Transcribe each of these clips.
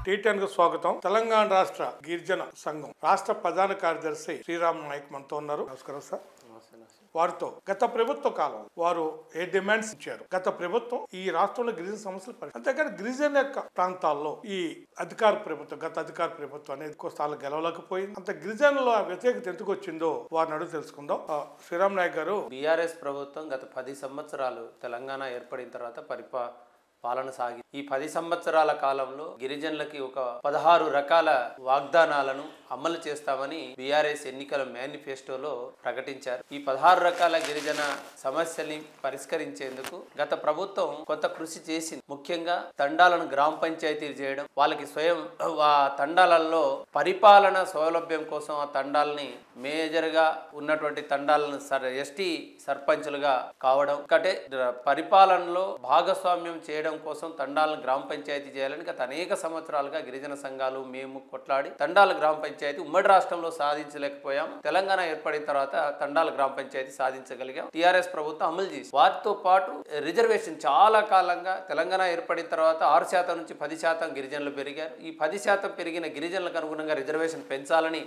టీటీఎన్ కు స్వాగతం. తెలంగాణ రాష్ట్ర గిరిజన సంఘం రాష్ట్ర ప్రధాన కార్యదర్శి శ్రీరామ్ నాయక్ మనతో ఉన్నారు. నమస్కారం సార్. వారితో గత ప్రభుత్వ కాలం వారు ఏ డిమాండ్స్ ఇచ్చారు, గత ప్రభుత్వం ఈ రాష్ట్రంలో గిరిజన సమస్యలు అంతేకాని గిరిజన యొక్క ప్రాంతాల్లో ఈ గత అధికార ప్రభుత్వం అనేది ఎక్కువ స్థానాలు గెలవలేకపోయింది. అంత గిరిజనుల వ్యతిరేకత ఎందుకు వచ్చిందో వారిని అడుగు తెలుసుకుందాం. శ్రీరామ్ నాయక్ గారు, బీఆర్ఎస్ ప్రభుత్వం గత 10 సంవత్సరాలు తెలంగాణ ఏర్పడిన తర్వాత పాలన సాగి ఈ 10 సంవత్సరాల కాలంలో గిరిజనులకి ఒక 16 రకాల వాగ్దానాలను అమలు చేస్తామని బీఆర్ఎస్ ఎన్నికల మేనిఫెస్టోలో ప్రకటించారు. ఈ 16 రకాల గిరిజన సమస్యల్ని పరిష్కరించేందుకు గత ప్రభుత్వం కొంత కృషి చేసింది. ముఖ్యంగా తండాలను గ్రామ పంచాయతీలు చేయడం, వాళ్ళకి స్వయం తండాలలో పరిపాలన సౌలభ్యం కోసం ఆ తండాలని మేజర్గా ఉన్నటువంటి తండాలను ఎస్టీ సర్పంచులుగా కావడం, ఒకటే పరిపాలనలో భాగస్వామ్యం చేయడం కోసం తండాలను గ్రామ పంచాయతీ చేయాలని గత అనేక సంవత్సరాలుగా గిరిజన సంఘాలు మేము కొట్లాడి తండాల గ్రామ పంచాయతీ ఉమ్మడి రాష్ట్రంలో సాధించలేకపోయాం. తెలంగాణ ఏర్పడిన తర్వాత తండాల గ్రామ పంచాయతీ సాధించగలిగాం. టీఆర్ఎస్ ప్రభుత్వం అమలు చేసి వాటితో పాటు రిజర్వేషన్ చాలా కాలంగా తెలంగాణ ఏర్పడిన తర్వాత 6% నుంచి 10% గిరిజనులు పెరిగారు. ఈ 10% పెరిగిన గిరిజనులకు అనుగుణంగా రిజర్వేషన్ పెంచాలని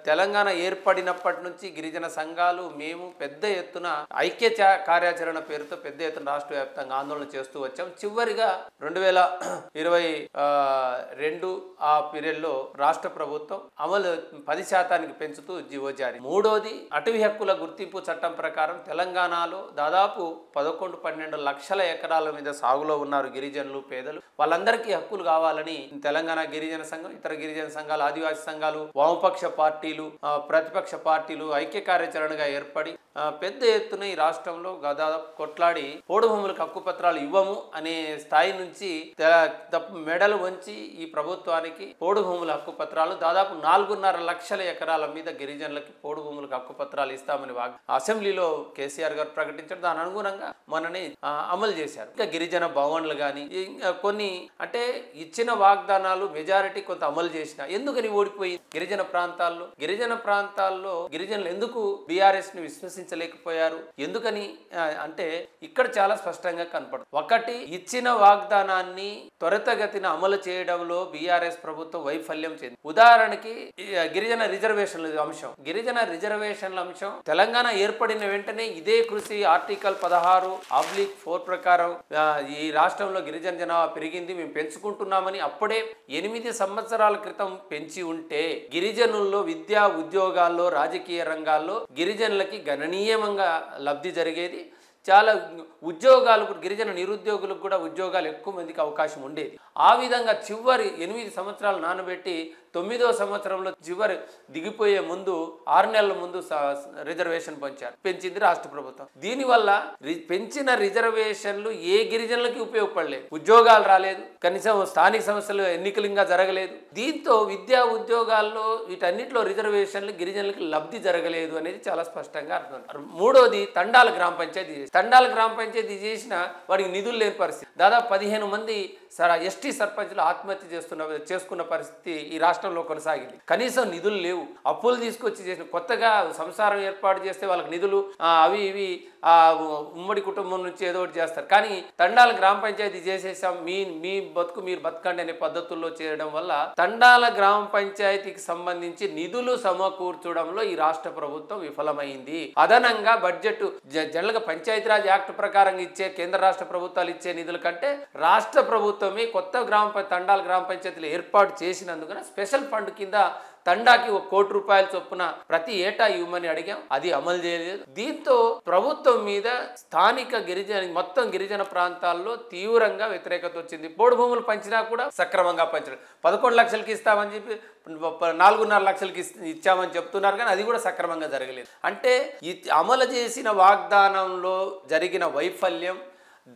తెలంగాణ ఏర్పడినప్పటి నుంచి గిరిజన సంఘాలు మేము పెద్ద ఎత్తున ఐక్య కార్యాచరణ పేరుతో పెద్ద ఎత్తున రాష్ట్ర వ్యాప్తంగా ఆందోళన చేస్తూ వచ్చాం. చివరిగా 2022 ఆ పీరియడ్ లో రాష్ట్ర ప్రభుత్వం అమలు 10% పెంచుతూ జీవో జారీ. మూడోది, అటవీ హక్కుల గుర్తింపు చట్టం ప్రకారం తెలంగాణలో దాదాపు 11-12 లక్షల ఎకరాల మీద సాగులో ఉన్నారు గిరిజనులు, పేదలు. వాళ్ళందరికీ హక్కులు కావాలని తెలంగాణ గిరిజన సంఘం, ఇతర గిరిజన సంఘాలు, ఆదివాసీ సంఘాలు, వామపక్ష పార్టీలు, ప్రతిపక్ష పార్టీలు ఐక్య కార్యాచరణగా ఏర్పడి పెద్ద ఎత్తున ఈ రాష్ట్రంలో దాదాపు కొట్లాడి పోడు భూములకు హక్కు పత్రాలు ఇవ్వము అనే స్థాయి నుంచి మెడలు వంచి ఈ ప్రభుత్వానికి పోడు భూముల హక్కు పత్రాలు దాదాపు 4.5 లక్షల ఎకరాల మీద గిరిజనులకి పోడు భూములకు హక్కు పత్రాలు ఇస్తామని అసెంబ్లీలో కేసీఆర్ గారు ప్రకటించారు. దాని అనుగుణంగా మనని అమలు చేశారు. ఇంకా గిరిజన భవన్లు కానీ కొన్ని అంటే ఇచ్చిన వాగ్దానాలు మెజారిటీ కొంత అమలు చేసిన ఎందుకని ఓడిపోయి గిరిజన ప్రాంతాల్లో గిరిజనులు ఎందుకు బీఆర్ఎస్ ని విశ్వసించలేకపోయారు, ఎందుకని అంటే ఇక్కడ చాలా స్పష్టంగా కనపడుతుంది. ఒకటి, ఇచ్చిన వాగ్దానాన్ని త్వరితగతిన అమలు చేయడంలో బీఆర్ఎస్ ప్రభుత్వం వైఫల్యం చెంది. ఉదాహరణకి గిరిజన రిజర్వేషన్ల అంశం తెలంగాణ ఏర్పడిన వెంటనే ఇదే కృషి ఆర్టికల్ 16/4 ప్రకారం ఈ రాష్ట్రంలో గిరిజన జనాభా పెరిగింది, మేము పెంచుకుంటున్నామని అప్పుడే 8 సంవత్సరాల క్రితం పెంచి ఉంటే గిరిజనుల్లో విద్యా ఉద్యోగాల్లో రాజకీయ రంగాల్లో గిరిజనులకి గణనీయంగా లబ్ధి జరిగేది. చాలా ఉద్యోగాలు, గిరిజన నిరుద్యోగులకు కూడా ఉద్యోగాలు ఎక్కువ మందికి అవకాశం ఉండేది. ఆ విధంగా చివరి 8 సంవత్సరాలు నానబెట్టి 9వ సంవత్సరంలో చివరి దిగిపోయే ముందు 6 నెలల ముందు రిజర్వేషన్ పెంచింది రాష్ట్ర ప్రభుత్వం. దీనివల్ల పెంచిన రిజర్వేషన్లు ఏ గిరిజనులకి ఉపయోగపడలేదు, ఉద్యోగాలు రాలేదు, కనీసం స్థానిక సంస్థలు ఎన్నికలు ఇంకా జరగలేదు. దీంతో విద్యా ఉద్యోగాల్లో వీటన్నిటిలో రిజర్వేషన్లు గిరిజనులకి లబ్ధి జరగలేదు అనేది చాలా స్పష్టంగా అర్థం. మూడోది, తండాల గ్రామ పంచాయతీ చేసిన వాడికి నిధులు లేని పరిస్థితి. దాదాపు 15 మంది ఎస్టీ సర్పంచులు ఆత్మహత్య చేసుకున్న పరిస్థితి ఈ రాష్ట్రంలో కొనసాగింది. కనీసం నిధులు లేవు, అప్పులు తీసుకొచ్చి చేసిన, కొత్తగా సంసారం ఏర్పాటు చేస్తే వాళ్ళకి నిధులు అవి ఇవి ఉమ్మడి కుటుంబం నుంచి ఏదో ఒకటి చేస్తారు. కానీ తండాల గ్రామ పంచాయతీ చేసేసాం, మీ బతుకు మీరు బతకండి అనే పద్ధతుల్లో చేయడం వల్ల తండాల గ్రామ పంచాయతీకి సంబంధించి నిధులు సమకూర్చడంలో ఈ రాష్ట్ర ప్రభుత్వం విఫలమైంది. అదనంగా బడ్జెట్ జనరల్గా పంచాయతీరాజ్ యాక్ట్ ప్రకారం ఇచ్చే కేంద్ర రాష్ట్ర ప్రభుత్వాలు ఇచ్చే నిధుల కంటే రాష్ట్ర ప్రభుత్వమే కొత్త తండాల గ్రామ పంచాయతీలు ఏర్పాటు చేసినందున స్పెషల్ ఫండ్ కింద తండాకి 1 కోటి రూపాయల చొప్పున ప్రతి ఏటా ఇవ్వమని అడిగాం, అది అమలు చేయలేదు. దీంతో ప్రభుత్వం మీద స్థానిక మొత్తం గిరిజన ప్రాంతాల్లో తీవ్రంగా వ్యతిరేకత వచ్చింది. పోడు భూములు పంచినా కూడా సక్రమంగా పంచడం, 11 లక్షలకి ఇస్తామని చెప్పి 4.5 లక్షలకి ఇచ్చామని చెప్తున్నారు, కానీ అది కూడా సక్రమంగా జరగలేదు. అంటే అమలు చేసిన వాగ్దానంలో జరిగిన వైఫల్యం,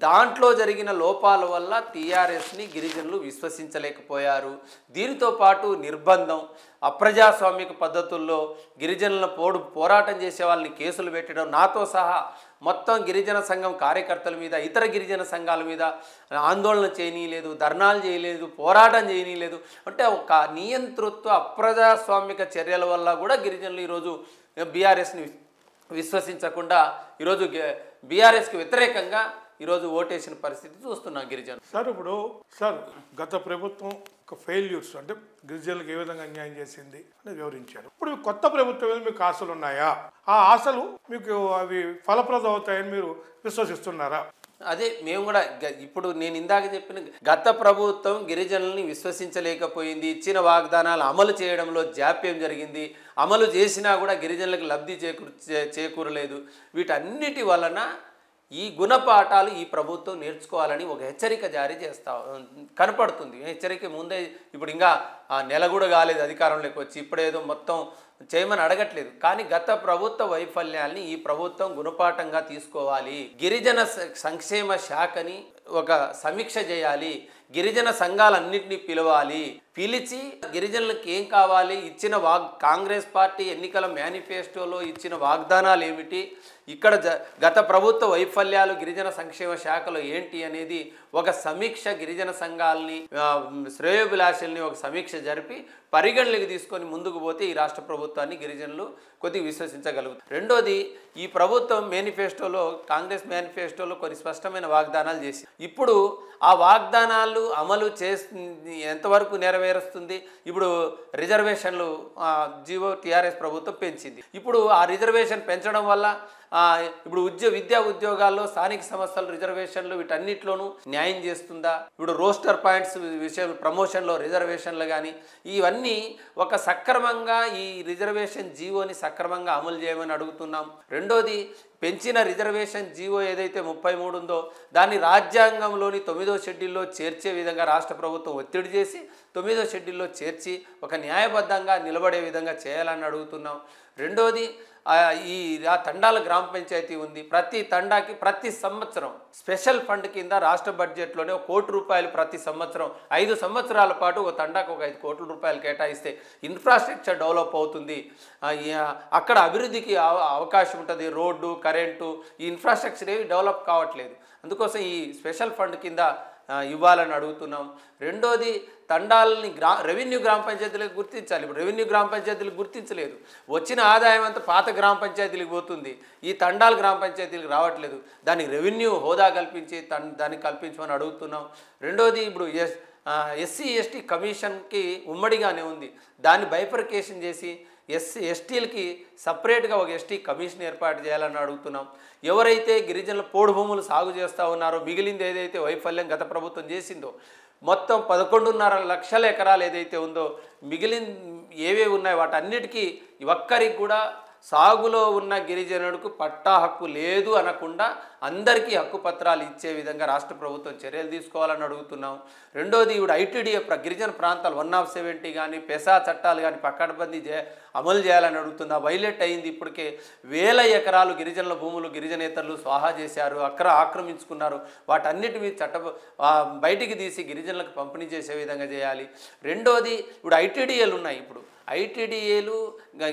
దాంట్లో జరిగిన లోపాల వల్ల టీఆర్ఎస్ని గిరిజనులు విశ్వసించలేకపోయారు. దీనితో పాటు నిర్బంధం, అప్రజాస్వామిక పద్ధతుల్లో గిరిజనుల పోరాటం చేసే వాళ్ళని కేసులు పెట్టడం, నాతో సహా మొత్తం గిరిజన సంఘం కార్యకర్తల మీద, ఇతర గిరిజన సంఘాల మీద ఆందోళన చేయనీయలేదు, ధర్నాలు చేయలేదు, పోరాటం చేయనీయలేదు. అంటే ఒక నియంతృత్వ అప్రజాస్వామిక చర్యల వల్ల కూడా గిరిజనులు ఈరోజు బీఆర్ఎస్ని విశ్వసించకుండా ఈరోజు బీఆర్ఎస్కి వ్యతిరేకంగా ఈరోజు ఓటేసిన పరిస్థితి చూస్తున్నాం గిరిజన. సార్, ఇప్పుడు గత ప్రభుత్వం ఒక ఫెయిల్యూర్స్ అంటే గిరిజనులకు ఏ విధంగా అన్యాయం చేసింది అని వివరించారు. ఇప్పుడు కొత్త ప్రభుత్వం మీద మీకు ఆశలు ఉన్నాయా? ఆ ఆశలు మీకు అవి ఫలప్రదం అవుతాయని మీరు విశ్వసిస్తున్నారా? అదే మేము కూడా ఇప్పుడు నేను ఇందాక చెప్పిన గత ప్రభుత్వం గిరిజనుల్ని విశ్వసించలేకపోయింది, ఇచ్చిన వాగ్దానాలు అమలు చేయడంలో జాప్యం జరిగింది, అమలు చేసినా కూడా గిరిజనులకు లబ్ధి చేకూరలేదు. వీటన్నిటి వలన ఈ గుణపాఠాలు ఈ ప్రభుత్వం నేర్చుకోవాలని ఒక హెచ్చరిక జారీ కనపడుతుంది. హెచ్చరిక ముందే ఇప్పుడు ఇంకా నెల కూడా కాలేదు అధికారంలోకి వచ్చి, ఇప్పుడేదో మొత్తం చేయమని అడగట్లేదు. కానీ గత ప్రభుత్వ వైఫల్యాల్ని ఈ ప్రభుత్వం గుణపాఠంగా తీసుకోవాలి. గిరిజన సంక్షేమ శాఖని ఒక సమీక్ష చేయాలి, గిరిజన సంఘాలన్నింటినీ పిలిచి గిరిజనులకు ఏం కావాలి, ఇచ్చిన కాంగ్రెస్ పార్టీ ఎన్నికల మేనిఫెస్టోలో ఇచ్చిన వాగ్దానాలు ఏమిటి, ఇక్కడ గత ప్రభుత్వ వైఫల్యాలు గిరిజన సంక్షేమ శాఖలో ఏంటి అనేది ఒక సమీక్ష, గిరిజన సంఘాలని శ్రేయోభిలాషుల్ని ఒక సమీక్ష జరిపి పరిగణలోకి తీసుకొని ముందుకు పోతే ఈ రాష్ట్ర ప్రభుత్వాన్ని గిరిజనులు కొద్దిగా విశ్వసించగలుగుతారు. రెండోది, ఈ ప్రభుత్వం మేనిఫెస్టోలో కాంగ్రెస్ మేనిఫెస్టోలో కొన్ని స్పష్టమైన వాగ్దానాలు చేసి ఇప్పుడు ఆ వాగ్దానాలు అమలు ఎంతవరకు నెరవేరుస్తుంది? ఇప్పుడు రిజర్వేషన్లు జీవో టీఆర్ఎస్ ప్రభుత్వం పెంచింది. ఇప్పుడు ఆ రిజర్వేషన్ పెంచడం వల్ల ఇప్పుడు విద్యా ఉద్యోగాల్లో స్థానిక సంస్థలు రిజర్వేషన్లు వీటన్నిటిలోనూ న్యాయం చేస్తుందా? ఇప్పుడు రోస్టర్ పాయింట్స్ విషయం ప్రమోషన్లో రిజర్వేషన్లు కానీ ఇవన్నీ ఒక సక్రమంగా ఈ రిజర్వేషన్ జీవోని సక్రమంగా అమలు చేయమని అడుగుతున్నాం. రెండోది, పెంచిన రిజర్వేషన్ జీవో ఏదైతే 33 ఉందో దాన్ని రాజ్యాంగంలోని 9వ షెడ్యూల్లో చేర్చే విధంగా రాష్ట్ర ప్రభుత్వం ఒత్తిడి చేసి 9వ షెడ్యూల్లో చేర్చి ఒక న్యాయబద్ధంగా నిలబడే విధంగా చేయాలని అడుగుతున్నాం. రెండోది, ఆ తండాల గ్రామ పంచాయతీ ఉంది, ప్రతి తండాకి ప్రతి సంవత్సరం స్పెషల్ ఫండ్ కింద రాష్ట్ర బడ్జెట్లోనే 1 కోటి రూపాయలు ప్రతి సంవత్సరం 5 సంవత్సరాల పాటు ఒక తండాకు ఒక 5 కోట్ల రూపాయలు కేటాయిస్తే ఇన్ఫ్రాస్ట్రక్చర్ డెవలప్ అవుతుంది, అక్కడ అభివృద్ధికి అవకాశం ఉంటుంది. రోడ్డు, కరెంటు, ఈ ఇన్ఫ్రాస్ట్రక్చర్ ఏవి డెవలప్ కావట్లేదు, అందుకోసం ఈ స్పెషల్ ఫండ్ కింద ఇవ్వాలని అడుగుతున్నాం. రెండోది, తండాలని రెవెన్యూ గ్రామ పంచాయతీలకు గుర్తించాలి. ఇప్పుడు రెవెన్యూ గ్రామ పంచాయతీలకు గుర్తించలేదు, వచ్చిన ఆదాయం అంతా పాత గ్రామ పంచాయతీలకు పోతుంది, ఈ తండాల గ్రామ పంచాయతీలకు రావట్లేదు. దానికి రెవెన్యూ హోదా కల్పించి దానికి కల్పించమని అడుగుతున్నాం. రెండోది, ఇప్పుడు ఎస్సీ ఎస్టీ కమిషన్కి ఉమ్మడిగానే ఉంది, దాన్ని బైఫర్కేషన్ చేసి ఎస్టీలకి సపరేట్గా ఒక ఎస్టీ కమిషన్ ఏర్పాటు చేయాలని అడుగుతున్నాం. ఎవరైతే గిరిజనుల పోడు భూములు సాగు చేస్తూ ఉన్నారో మిగిలింది ఏదైతే వైఫల్యం గత ప్రభుత్వం చేసిందో మొత్తం 11.5 లక్షల ఎకరాలు ఏదైతే ఉందో మిగిలిన ఏవే ఉన్నాయో వాటన్నిటికీ ఒక్కరికి కూడా సాగులో ఉన్న గిరిజనుడికి పట్టా హక్కు లేదు అనకుండా అందరికీ హక్కు పత్రాలు ఇచ్చే విధంగా రాష్ట్ర ప్రభుత్వం చర్యలు తీసుకోవాలని అడుగుతున్నాం. రెండోది, ఇప్పుడు ఐటీడీఏ గిరిజన ప్రాంతాలు 170 కానీ పెసా చట్టాలు కానీ పకడ్బందీ అమలు చేయాలని అడుగుతున్నా. వైలేట్ అయింది, ఇప్పటికే 1000 ఎకరాలు గిరిజనుల భూములు గిరిజనేతరులు స్వాహా చేశారు, ఆక్రమించుకున్నారు. వాటన్నిటి మీద బయటికి తీసి గిరిజనులకు పంపిణీ చేసే విధంగా చేయాలి. రెండోది, ఇప్పుడు ఐటీడీఏలు ఉన్నాయి, ఇప్పుడు ఐటీడీఏలు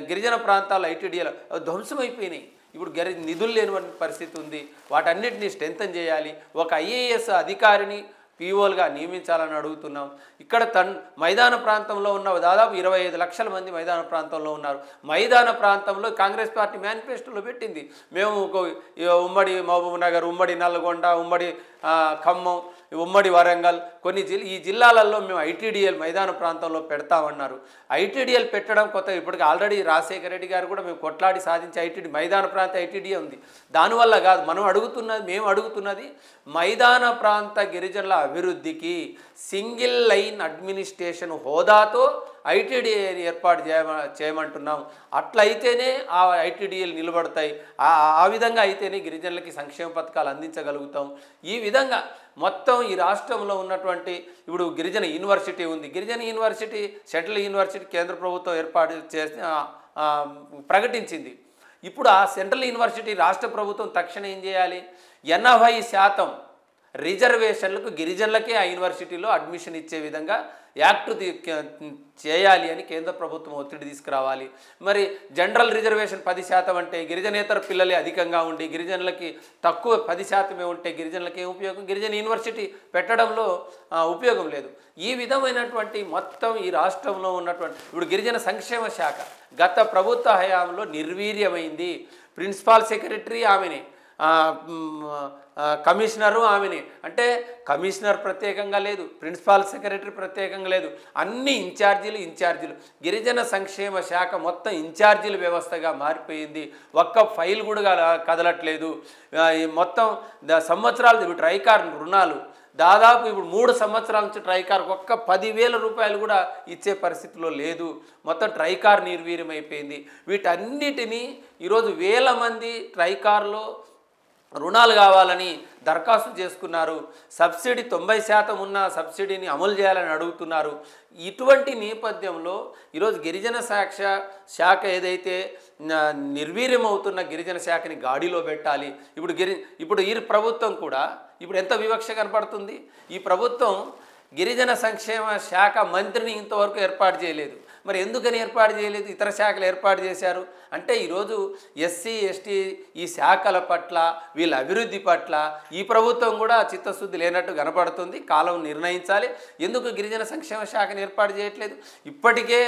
గిరిజన ప్రాంతాలు ఐటీడీఏలు ధ్వంసమైపోయినాయి. ఇప్పుడు నిధులు లేని పరిస్థితి ఉంది, వాటన్నిటిని స్ట్రెంథన్ చేయాలి. ఒక ఐఏఎస్ అధికారిని పీఓలుగా నియమించాలని అడుగుతున్నాం. ఇక్కడ మైదాన ప్రాంతంలో ఉన్న దాదాపు 25 లక్షల మంది మైదాన ప్రాంతంలో ఉన్నారు. మైదాన ప్రాంతంలో కాంగ్రెస్ పార్టీ మేనిఫెస్టోలో పెట్టింది, మేము ఉమ్మడి మహబూబ్ నగర్, ఉమ్మడి నల్గొండ, ఉమ్మడి ఖమ్మం, ఉమ్మడి వరంగల్ కొన్ని ఈ జిల్లాలలో మేము ఐటీడీఎల్ మైదాన ప్రాంతంలో పెడతామన్నారు. ఐటీడీఎల్ పెట్టడం కొత్త, ఇప్పటికి ఆల్రెడీ రాజశేఖర రెడ్డి గారు కూడా మేము కొట్లాడి సాధించి మైదాన ప్రాంత ఐటీడీఏ ఉంది. దానివల్ల కాదు, మేము అడుగుతున్నది మైదాన ప్రాంత గిరిజనుల అభివృద్ధికి సింగిల్ లైన్ అడ్మినిస్ట్రేషన్ హోదాతో ఐటీడీఏ ఏర్పాటు చేయమంటున్నాం. అట్లయితేనే ఆ ఐటీడీఏలు నిలబడతాయి, ఆ విధంగా అయితేనే గిరిజనులకి సంక్షేమ పథకాలు అందించగలుగుతాం. ఈ విధంగా మొత్తం ఈ రాష్ట్రంలో ఉన్నటువంటి ఇప్పుడు గిరిజన యూనివర్సిటీ ఉంది, గిరిజన యూనివర్సిటీ సెంట్రల్ యూనివర్సిటీ కేంద్ర ప్రభుత్వం ఏర్పాటు చేసి ప్రకటించింది. ఇప్పుడు ఆ సెంట్రల్ యూనివర్సిటీ రాష్ట్ర ప్రభుత్వం తక్షణం ఏం చేయాలి, 80% రిజర్వేషన్లకు గిరిజనులకే ఆ యూనివర్సిటీలో అడ్మిషన్ ఇచ్చే విధంగా యాక్ట్ చేయాలి అని కేంద్ర ప్రభుత్వం ఒత్తిడి తీసుకురావాలి. మరి జనరల్ రిజర్వేషన్ 10% అంటే గిరిజనేతర పిల్లలే అధికంగా ఉండి గిరిజనులకి తక్కువ 10% ఉంటే గిరిజనులకి ఏం ఉపయోగం? గిరిజన యూనివర్సిటీ పెట్టడంలో ఉపయోగం లేదు. ఈ విధమైనటువంటి మొత్తం ఈ రాష్ట్రంలో ఉన్నటువంటి ఇప్పుడు గిరిజన సంక్షేమ శాఖ గత ప్రభుత్వ హయాంలో నిర్వీర్యమైంది. ప్రిన్సిపాల్ సెక్రటరీ ఆమెనే, కమిషనరు ఆమెని, అంటే కమిషనర్ ప్రత్యేకంగా లేదు, ప్రిన్సిపాల్ సెక్రటరీ ప్రత్యేకంగా లేదు, అన్ని ఇన్ఛార్జీలు. గిరిజన సంక్షేమ శాఖ మొత్తం ఇన్ఛార్జీల వ్యవస్థగా మారిపోయింది. ఒక్క ఫైల్ కూడా కదలట్లేదు. మొత్తం సంవత్సరాలు ట్రైకార్ రుణాలు దాదాపు ఇప్పుడు 3 సంవత్సరాల నుంచి ట్రైకార్కి ఒక్క 10,000 రూపాయలు కూడా ఇచ్చే పరిస్థితిలో లేదు. మొత్తం ట్రైకార్ నిర్వీర్యమైపోయింది. వీటన్నిటినీ ఈరోజు వేల మంది ట్రైకార్లో రుణాలు కావాలని దరఖాస్తు చేసుకున్నారు. సబ్సిడీ 90% ఉన్న సబ్సిడీని అమలు చేయాలని అడుగుతున్నారు. ఇటువంటి నేపథ్యంలో ఈరోజు గిరిజన శాఖ ఏదైతే నిర్వీర్యమవుతున్న గిరిజన శాఖని గాడిలో పెట్టాలి. ఇప్పుడు ఈ ప్రభుత్వం కూడా ఇప్పుడు ఎంత వివక్ష కనపడుతుంది. ఈ ప్రభుత్వం గిరిజన సంక్షేమ శాఖ మంత్రిని ఇంతవరకు ఏర్పాటు చేయలేదు. మరి ఎందుకని ఏర్పాటు చేయలేదు? ఇతర శాఖలు ఏర్పాటు చేశారు అంటే ఈరోజు ఎస్సీ ఎస్టీ ఈ శాఖల పట్ల వీళ్ళ అభివృద్ధి పట్ల ఈ ప్రభుత్వం కూడా చిత్తశుద్ధి లేనట్టు కనపడుతుంది. కాలం నిర్ణయించాలి. ఎందుకు గిరిజన సంక్షేమ శాఖను ఏర్పాటు చేయట్లేదు? ఇప్పటికే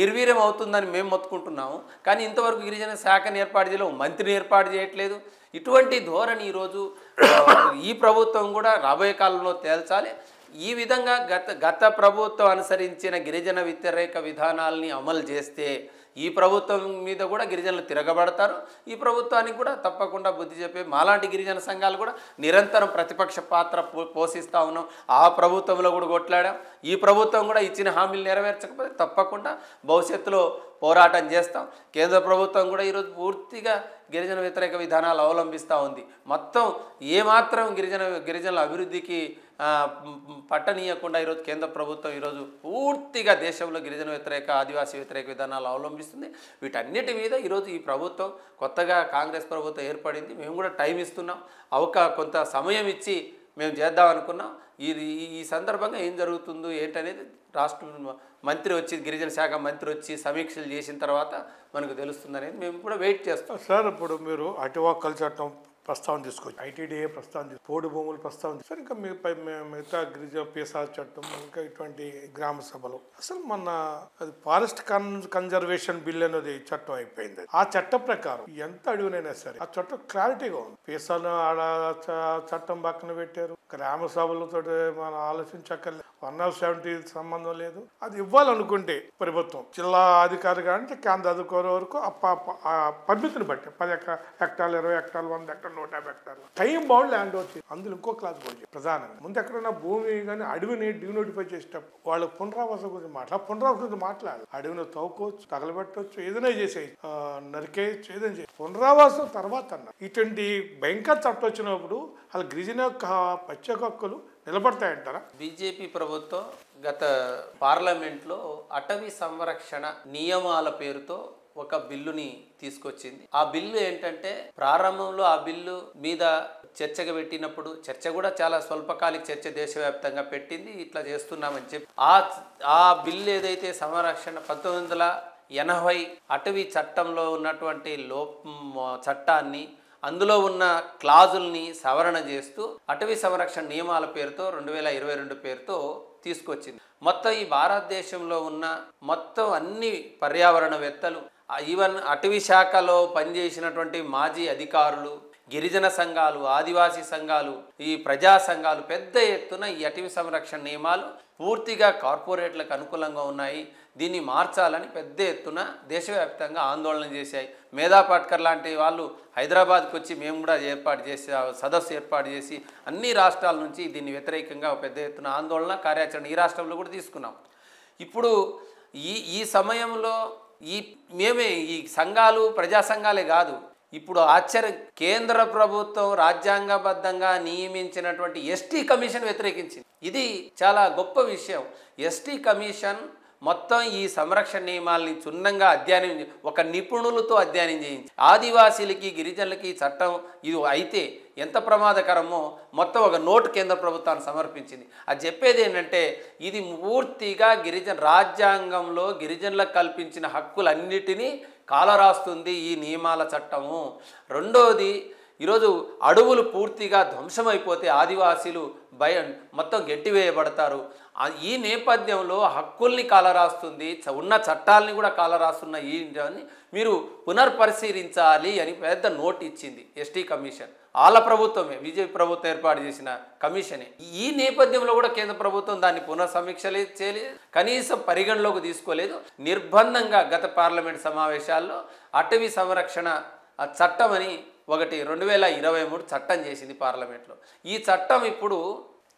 నిర్వీర్యం అవుతుందని మేము మొత్తుకుంటున్నాము, కానీ ఇంతవరకు గిరిజన శాఖను ఏర్పాటు చేయలేము, మంత్రిని ఏర్పాటు చేయట్లేదు. ఇటువంటి ధోరణి ఈరోజు ఈ ప్రభుత్వం కూడా రాబోయే కాలంలో తేల్చాలి. ఈ విధంగా గత ప్రభుత్వం అనుసరించిన గిరిజన వ్యతిరేక విధానాలని అమలు చేస్తే ఈ ప్రభుత్వం మీద కూడా గిరిజనులు తిరగబడతారు. ఈ ప్రభుత్వానికి కూడా తప్పకుండా బుద్ధి చెప్పే మాలాంటి గిరిజన సంఘాలు కూడా నిరంతరం ప్రతిపక్ష పాత్ర పోషిస్తూ ఉన్నాం. ఆ ప్రభుత్వంలో కూడా కొట్లాడాం. ఈ ప్రభుత్వం కూడా ఇచ్చిన హామీలు నెరవేర్చకపోతే తప్పకుండా భవిష్యత్తులో పోరాటం చేస్తాం. కేంద్ర ప్రభుత్వం కూడా ఈరోజు పూర్తిగా గిరిజన వ్యతిరేక విధానాలు అవలంబిస్తూ ఉంది. మొత్తం ఏమాత్రం గిరిజనుల అభివృద్ధికి పట్టనీయకుండా ఈరోజు కేంద్ర ప్రభుత్వం ఈరోజు పూర్తిగా దేశంలో గిరిజన వ్యతిరేక ఆదివాసీ వ్యతిరేక విధానాలు అవలంబిస్తుంది. వీటన్నిటి మీద ఈరోజు ఈ ప్రభుత్వం కొత్తగా కాంగ్రెస్ ప్రభుత్వం ఏర్పడింది. మేము కూడా టైం ఇస్తున్నాం, కొంత సమయం ఇచ్చి మేము చేద్దాం అనుకున్నాం. ఈ సందర్భంగా ఏం జరుగుతుందో ఏంటనేది రాష్ట్ర మంత్రి వచ్చి గిరిజన శాఖ మంత్రి వచ్చి సమీక్షలు చేసిన తర్వాత మనకు తెలుస్తుంది అనేది మేము కూడా వెయిట్ చేస్తాం. సార్, ఇప్పుడు మీరు అటవీ చట్టం ప్రస్తావన తీసుకొచ్చి ఐటీడీఏ ప్రస్తావన పోడు భూములు ప్రస్తావన సార్, ఇంకా మిగతా గిరిజన పీసార్ చట్టం, ఇంకా ఇటువంటి గ్రామ సభలు అసలు మన అది ఫారెస్ట్ కన్జర్వేషన్ బిల్ అనేది చట్టం అయిపోయింది. ఆ చట్టం ప్రకారం ఎంత అడుగునైనా సరే ఆ చట్టం క్లారిటీగా ఉంది. పీసాలను చట్టం పక్కన పెట్టారు. గ్రామ సభలతో మనం ఆలోచించక్కర్లేదు. 170 సంబంధం లేదు. అది ఇవ్వాలనుకుంటే ప్రభుత్వం జిల్లా అధికారి కానీ కేంద్ర అధికారి వరకు ఆ పరిమితిని బట్టి 10 హెక్టార్లు 20 హెక్టార్లు 100 హెక్టార్లు 150 హెక్టార్లు టైం బౌండ్ ల్యాండ్ వచ్చి అందులో ఇంకో క్లాస్ కూడా ప్రధానంగా ముందు ఎక్కడైనా భూమి కానీ అడవిని డినోటిఫై చేసేటప్పుడు వాళ్ళు పునరావాసం గురించి పునరావాసం గురించి మాట్లాడాలి. అడవిని తవ్వుకోవచ్చు, తగలబెట్టవచ్చు, ఏదైనా చేసేయచ్చు, నరికేయచ్చు, ఏదైనా చేయొచ్చు. పునరావాసం తర్వాత అన్న ఇటువంటి భయంకర చట్టం వచ్చినప్పుడు అసలు గిరిజన యొక్క ప్రత్యేక హక్కులు నిలబడతాయంటారా? బీజేపీ ప్రభుత్వం గత పార్లమెంట్లో అటవీ సంరక్షణ నియమాల పేరుతో ఒక బిల్లుని తీసుకొచ్చింది. ఆ బిల్లు ఏంటంటే ప్రారంభంలో ఆ బిల్లు మీద చర్చగా పెట్టినప్పుడు చర్చ కూడా చాలా స్వల్పకాలిక చర్చ దేశవ్యాప్తంగా పెట్టింది. ఇట్లా చేస్తున్నామని చెప్పి ఆ బిల్లు ఏదైతే సంరక్షణ 1980 అటవీ చట్టంలో ఉన్నటువంటి చట్టాన్ని అందులో ఉన్న క్లాజుల్ని సవరణ చేస్తూ అటవీ సంరక్షణ నియమాల పేరుతో 2022 పేరుతో తీసుకొచ్చింది. మొత్తం ఈ భారతదేశంలో ఉన్న మొత్తం అన్ని పర్యావరణవేత్తలు, ఈవెన్ అటవీ శాఖలో పనిచేసినటువంటి మాజీ అధికారులు, గిరిజన సంఘాలు, ఆదివాసీ సంఘాలు, ఈ ప్రజా సంఘాలు పెద్ద ఎత్తున ఈ అటవీ సంరక్షణ నియమాలు పూర్తిగా కార్పొరేట్లకు అనుకూలంగా ఉన్నాయి, దీన్ని మార్చాలని పెద్ద ఎత్తున దేశవ్యాప్తంగా ఆందోళన చేశాయి. మేధా పాట్కర్ లాంటి వాళ్ళు హైదరాబాద్కి వచ్చి మేము కూడా సదస్సు ఏర్పాటు చేసి అన్ని రాష్ట్రాల నుంచి దీన్ని వ్యతిరేకంగా పెద్ద ఎత్తున ఆందోళన కార్యాచరణ ఈ రాష్ట్రంలో కూడా తీసుకున్నాం. ఇప్పుడు ఈ సమయంలో మేమే ఈ సంఘాలు ప్రజా సంఘాలే కాదు, ఇప్పుడు కేంద్ర ప్రభుత్వం రాజ్యాంగబద్ధంగా నియమించినటువంటి ఎస్టీ కమిషన్ వ్యతిరేకించింది. ఇది చాలా గొప్ప విషయం. ఎస్టీ కమిషన్ మొత్తం ఈ సంరక్షణ నియమాల్ని క్షుణ్ణంగా ఒక నిపుణులతో అధ్యయనం చేయించి ఆదివాసీలకి గిరిజనులకి ఈ చట్టం ఇది అయితే ఎంత ప్రమాదకరమో మొత్తం ఒక నోటు కేంద్ర ప్రభుత్వాన్ని సమర్పించింది. అది చెప్పేది ఏంటంటే ఇది పూర్తిగా రాజ్యాంగంలో గిరిజనులకు కల్పించిన హక్కులన్నిటినీ కాలరాస్తుంది ఈ నియమాల చట్టము. రెండోది ఈరోజు అడవులు పూర్తిగా ధ్వంసమైపోతే ఆదివాసీలు మొత్తం గెట్టివేయబడతారు. ఈ నేపథ్యంలో హక్కుల్ని కాలరాస్తుంది, ఉన్న చట్టాలని కూడా కాలరాస్తున్న ఈ మీరు పునర్పరిశీలించాలి అని పెద్ద నోట్ ఇచ్చింది ఎస్టీ కమిషన్. వాళ్ళ ప్రభుత్వమే, బీజేపీ ప్రభుత్వం ఏర్పాటు చేసిన కమిషనే. ఈ నేపథ్యంలో కూడా కేంద్ర ప్రభుత్వం దాన్ని పునఃసమీక్ష చేయలేదు, కనీసం పరిగణలోకి తీసుకోలేదు. నిర్బంధంగా గత పార్లమెంట్ సమావేశాల్లో అటవీ సంరక్షణ చట్టం అని ఒకటి 2023 చట్టం చేసింది పార్లమెంట్లో. ఈ చట్టం ఇప్పుడు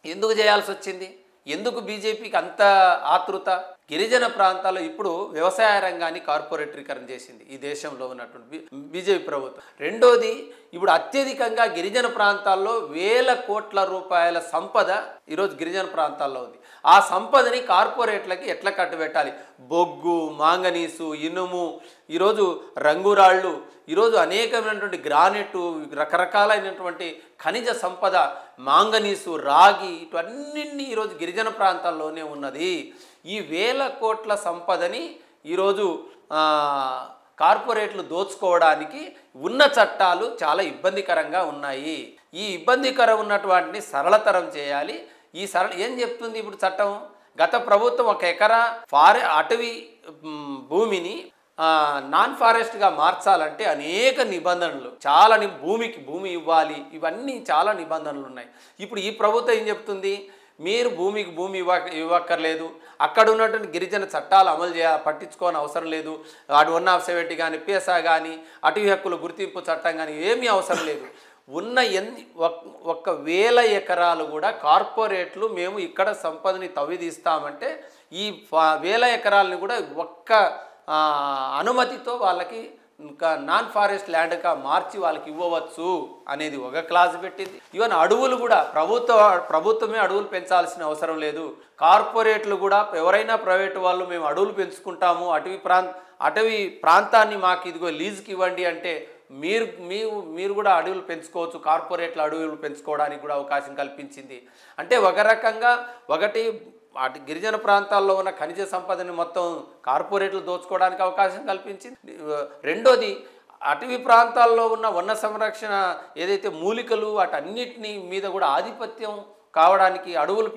ఎందుకు చేయాల్సి వచ్చింది? ఎందుకు బీజేపీకి అంత ఆతృత? గిరిజన ప్రాంతాల్లో ఇప్పుడు వ్యవసాయ రంగాన్ని కార్పొరేటరీకరణ చేసింది ఈ దేశంలో ఉన్నటువంటి బీజేపీ ప్రభుత్వం. రెండోది, ఇప్పుడు అత్యధికంగా గిరిజన ప్రాంతాల్లో వేల కోట్ల రూపాయల సంపద ఈరోజు గిరిజన ప్రాంతాల్లో ఉంది. ఆ సంపదని కార్పొరేట్లకి ఎట్లా కట్టుబెట్టాలి? బొగ్గు, మాంగనీసు, ఇనుము, ఈరోజు రంగురాళ్ళు, ఈరోజు అనేకమైనటువంటి గ్రానైటు, రకరకాలైనటువంటి ఖనిజ సంపద, మాంగనీసు, రాగి, ఇవన్నింటినీ ఈరోజు గిరిజన ప్రాంతాల్లోనే ఉన్నది. ఈ వేల కోట్ల సంపదని ఈరోజు కార్పొరేట్లు దోచుకోవడానికి ఉన్న చట్టాలు చాలా ఇబ్బందికరంగా ఉన్నాయి. ఈ ఇబ్బందికరం ఉన్నటువంటి సరళతరం చేయాలి. ఏం చెప్తుంది ఇప్పుడు చట్టం? గత ప్రభుత్వం 1 ఎకరా అటవీ భూమిని నాన్ ఫారెస్ట్గా మార్చాలంటే అనేక నిబంధనలు, చాలా భూమి ఇవ్వాలి, ఇవన్నీ చాలా నిబంధనలు ఉన్నాయి. ఇప్పుడు ఈ ప్రభుత్వం ఏం చెప్తుంది? మీరు భూమి ఇవ్వక్కర్లేదు, అక్కడ ఉన్నటువంటి గిరిజన చట్టాలు అమలు పట్టించుకోని అవసరం లేదు. 170 కానీ, పిఎస్ఆ కానీ, అటవీ హక్కుల గుర్తింపు చట్టం కానీ ఏమీ అవసరం లేదు. ఉన్న 1,000 ఎకరాలు కూడా కార్పొరేట్లు మేము ఇక్కడ సంపదని తవ్విదీస్తామంటే ఈ 1,000 ఎకరాలని కూడా ఒక్క అనుమతితో వాళ్ళకి నాన్ ఫారెస్ట్ ల్యాండ్గా మార్చి వాళ్ళకి ఇవ్వవచ్చు అనేది ఒక క్లాజ్ పెట్టింది. ఈవెన్ అడవులు కూడా ప్రభుత్వమే అడవులు పెంచాల్సిన అవసరం లేదు. కార్పొరేట్లు కూడా ఎవరైనా ప్రైవేటు వాళ్ళు మేము అడవులు పెంచుకుంటాము, అటవీ ప్రాంతాన్ని మాకు ఇదిగో లీజుకి ఇవ్వండి అంటే మీరు కూడా అడవులు పెంచుకోవచ్చు. కార్పొరేట్లు అడవులు పెంచుకోవడానికి కూడా అవకాశం కల్పించింది. అంటే ఒక రకంగా గిరిజన ప్రాంతాల్లో ఉన్న ఖనిజ సంపదని మొత్తం కార్పొరేట్లు దోచుకోవడానికి అవకాశం కల్పించింది. రెండోది, అటవీ ప్రాంతాల్లో ఉన్న వన సంరక్షణ ఏదైతే మూలికలు వాటన్నిటిని మీద కూడా ఆధిపత్యం కావడానికి, అడవులు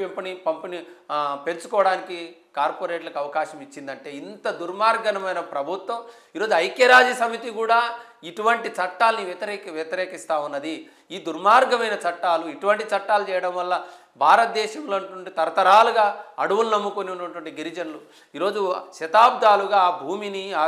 పెంచుకోవడానికి కార్పొరేట్లకు అవకాశం ఇచ్చిందంటే ఇంత దుర్మార్గమైన ప్రభుత్వం ఈరోజు ఐక్యరాజ్య సమితి కూడా ఇటువంటి చట్టాలని వ్యతిరేకిస్తూ ఉన్నది. ఈ దుర్మార్గమైన చట్టాలు, ఇటువంటి చట్టాలు చేయడం వల్ల భారతదేశంలో తరతరాలుగా అడవులు నమ్ముకొని ఉన్నటువంటి గిరిజనులు ఈరోజు శతాబ్దాలుగా ఆ భూమిని, ఆ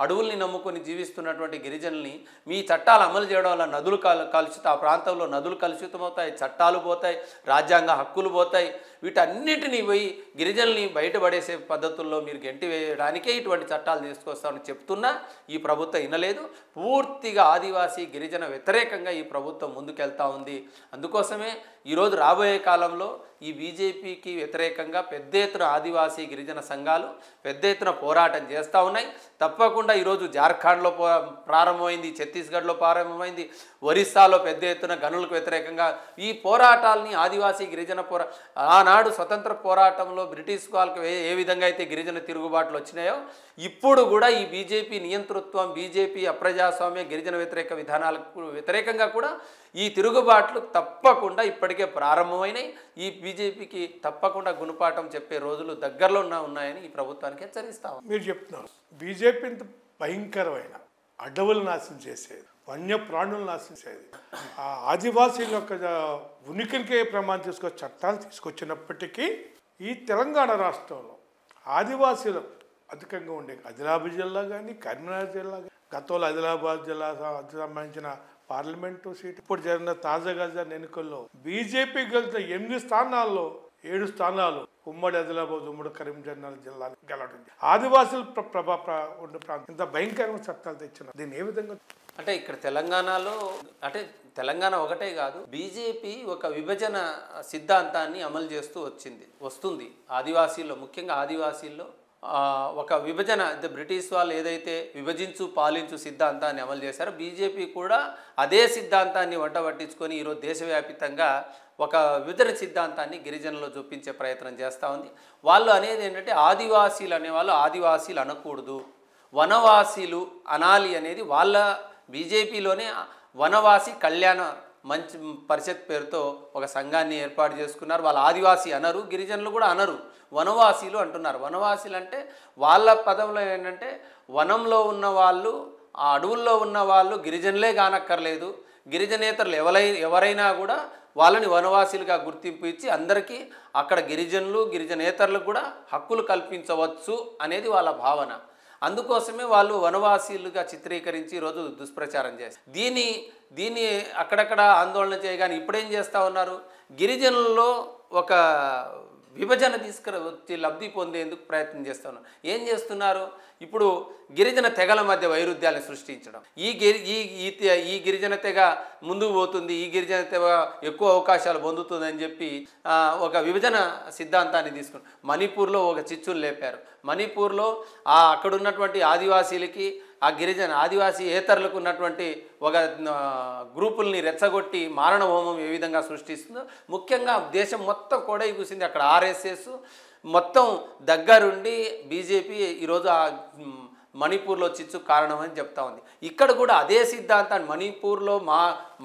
అడవుల్ని నమ్ముకొని జీవిస్తున్నటువంటి గిరిజనుల్ని మీ చట్టాలు అమలు చేయడం వల్ల నదులు కలుషితం, ఆ ప్రాంతంలో నదులు కలుషితమవుతాయి, చట్టాలు పోతాయి, రాజ్యాంగ హక్కులు పోతాయి. వీటన్నిటినీ పోయి గిరిజనుల్ని బయటపడేసే పద్ధతుల్లో మీరు గెంటి వేయడానికే ఇటువంటి చట్టాలు తీసుకొస్తామని చెప్తున్నా ఈ ప్రభుత్వం వినలేదు. పూర్తిగా ఆదివాసీ గిరిజన వ్యతిరేకంగా ఈ ప్రభుత్వం ముందుకెళ్తా ఉంది. అందుకోసమే ఈరోజు రాబోయే కాలంలో ఈ బీజేపీకి వ్యతిరేకంగా పెద్ద ఎత్తున ఆదివాసీ గిరిజన సంఘాలు పెద్ద ఎత్తున పోరాటం చేస్తూ ఉన్నాయి. తప్పకుండా ఈరోజు జార్ఖండ్లో ప్రారంభమైంది, ఛత్తీస్గఢ్లో ప్రారంభమైంది, ఒరిస్సాలో పెద్ద ఎత్తున గనులకు వ్యతిరేకంగా ఈ పోరాటాలని ఆదివాసీ గిరిజన ఆనాడు స్వతంత్ర పోరాటంలో బ్రిటిష్ వాళ్ళకి ఏ విధంగా అయితే గిరిజన తిరుగుబాట్లు వచ్చినాయో ఇప్పుడు కూడా ఈ బీజేపీ నియంతృత్వం, బీజేపీ అప్రజాస్వామ్య గిరిజన వ్యతిరేక విధానాలకు వ్యతిరేకంగా కూడా ఈ తిరుగుబాట్లు తప్పకుండా ఇప్పటికే ప్రారంభమైనాయి. ఈ బీజేపీకి తప్పకుండా గుణపాఠం చెప్పే రోజులు దగ్గరలో ఉన్నాయని ఈ ప్రభుత్వానికి హెచ్చరిస్తాం. మీరు చెప్తున్నారు బీజేపీ భయంకరమైన అడవులు నాశనం చేసేది, వన్యప్రాణులు నాశనం చేసేది, ఆ ఆదివాసీల యొక్క ఉనికికే ప్రమాణం తీసుకొచ్చే చట్టాలు తీసుకొచ్చినప్పటికీ ఈ తెలంగాణ రాష్ట్రంలో ఆదివాసీలు అధికంగా ఉండే ఆదిలాబాద్ జిల్లా కానీ, కరీంనగర్ జిల్లా కానీ, గతంలో ఆదిలాబాద్ జిల్లా సంబంధించిన పార్లమెంటు సీట్ ఇప్పుడు జరిగిన తాజాగా జరిగిన ఎన్నికల్లో బీజేపీ గెలిచిన 8 స్థానాల్లో 7 స్థానాలు ఉమ్మడి ఆదిలాబాద్, ఉమ్మడి కరీంనగర్ జిల్లా గెలవడం. ఆదివాసులు ఉండే ప్రాంతం ఇంత భయంకరమైన చట్టాలు తెచ్చిన దీన్ని ఏ విధంగా అంటే ఇక్కడ తెలంగాణలో తెలంగాణ ఒకటే కాదు, బీజేపీ ఒక విభజన సిద్ధాంతాన్ని అమలు చేస్తూ వస్తుంది. ఆదివాసీల్లో, ముఖ్యంగా ఆదివాసీల్లో ఒక విభజన, బ్రిటిష్ వాళ్ళు ఏదైతే విభజించు పాలించు సిద్ధాంతాన్ని అమలు చేశారో బీజేపీ కూడా అదే సిద్ధాంతాన్ని వంట పట్టించుకొని ఈరోజు దేశవ్యాప్తంగా ఒక విభజన సిద్ధాంతాన్ని గిరిజనుల్లో చూపించే ప్రయత్నం చేస్తూ ఉంది. వాళ్ళు అనేది ఏంటంటే ఆదివాసీలు అనేవాళ్ళు ఆదివాసీలు అనకూడదు, వనవాసీలు అనాలి అనేది వాళ్ళ బీజేపీలోనే వనవాసి కళ్యాణ మంచి పరిషత్ పేరుతో ఒక సంఘాన్ని ఏర్పాటు చేసుకున్నారు. వాళ్ళు ఆదివాసీ అనరు, గిరిజనులు కూడా అనరు, వనవాసీలు అంటున్నారు. వనవాసీలు అంటే వాళ్ళ పదంలో ఏంటంటే వనంలో ఉన్న వాళ్ళు, ఆ అడవుల్లో ఉన్న వాళ్ళు గిరిజనులే కానక్కర్లేదు, గిరిజనేతరులు ఎవరైనా కూడా వాళ్ళని వనవాసీలుగా గుర్తింపు ఇచ్చి అందరికీ అక్కడ గిరిజనులు గిరిజనేతరులకు కూడా హక్కులు కల్పించవచ్చు అనేది వాళ్ళ భావన. అందుకోసమే వాళ్ళు వనవాసీలుగా చిత్రీకరించి ఈరోజు దుష్ప్రచారం చేస్తారు. దీన్ని అక్కడక్కడ ఆందోళన చేయగానే ఇప్పుడేం చేస్తూ ఉన్నారు, గిరిజనుల్లో ఒక విభజన తీసుకువచ్చి లబ్ధి పొందేందుకు ప్రయత్నం చేస్తూ ఉన్నారు. ఏం చేస్తున్నారు, ఇప్పుడు గిరిజన తెగల మధ్య వైరుధ్యాలను సృష్టించడం. ఈ గిరిజన తెగ ముందుకు పోతుంది, ఈ గిరిజన తెగ ఎక్కువ అవకాశాలు పొందుతుందని చెప్పి ఒక విభజన సిద్ధాంతాన్ని తీసుకుని మణిపూర్లో ఒక చిచ్చులు లేపారు. మణిపూర్లో అక్కడ ఉన్నటువంటి ఆదివాసీలకి ఆదివాసీ ఏతరులకు ఉన్నటువంటి ఒక గ్రూపుల్ని రెచ్చగొట్టి మారణ హోమం ఏ విధంగా సృష్టిస్తుందో, ముఖ్యంగా దేశం మొత్తం కూడా కూసింది అక్కడ ఆర్ఎస్ఎస్ మొత్తం దగ్గరుండి బీజేపీ ఈరోజు మణిపూర్లో చిచ్చు కారణమని చెప్తా ఉంది. ఇక్కడ కూడా అదే సిద్ధాంతాన్ని మణిపూర్లో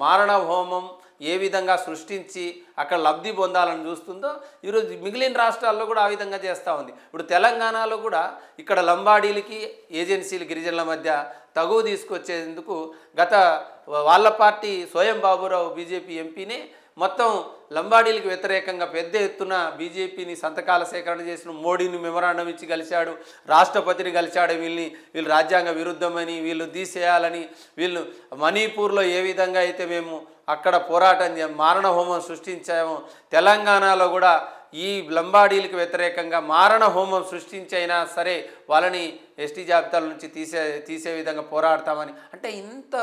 మారణ హోమం ఏ విధంగా సృష్టించి అక్కడ లబ్ధి పొందాలని చూస్తుందో ఈరోజు మిగిలిన రాష్ట్రాల్లో కూడా ఆ విధంగా చేస్తూ ఉంది. ఇప్పుడు తెలంగాణలో కూడా ఇక్కడ లంబాడీలకి ఏజెన్సీలు గిరిజనుల మధ్య తగువ తీసుకొచ్చేందుకు వాళ్ళ పార్టీ స్వయం బాబురావు బీజేపీ ఎంపీని మొత్తం లంబాడీలకు వ్యతిరేకంగా పెద్ద ఎత్తున బీజేపీని సంతకాల సేకరణ చేసిన మోడీని మెమరాండం ఇచ్చి కలిశాడు, రాష్ట్రపతిని కలిశాడు. వీళ్ళు రాజ్యాంగ విరుద్ధమని, వీళ్ళు తీసేయాలని, వీళ్ళు మణిపూర్లో ఏ విధంగా అయితే మేము అక్కడ పోరాటం మారణ హోమం సృష్టించాము, తెలంగాణలో కూడా ఈ లంబాడీలకు వ్యతిరేకంగా మారణ హోమం సృష్టించైనా సరే వాళ్ళని ఎస్టీ జాబితాల నుంచి తీసే విధంగా పోరాడతామని, అంటే ఇంత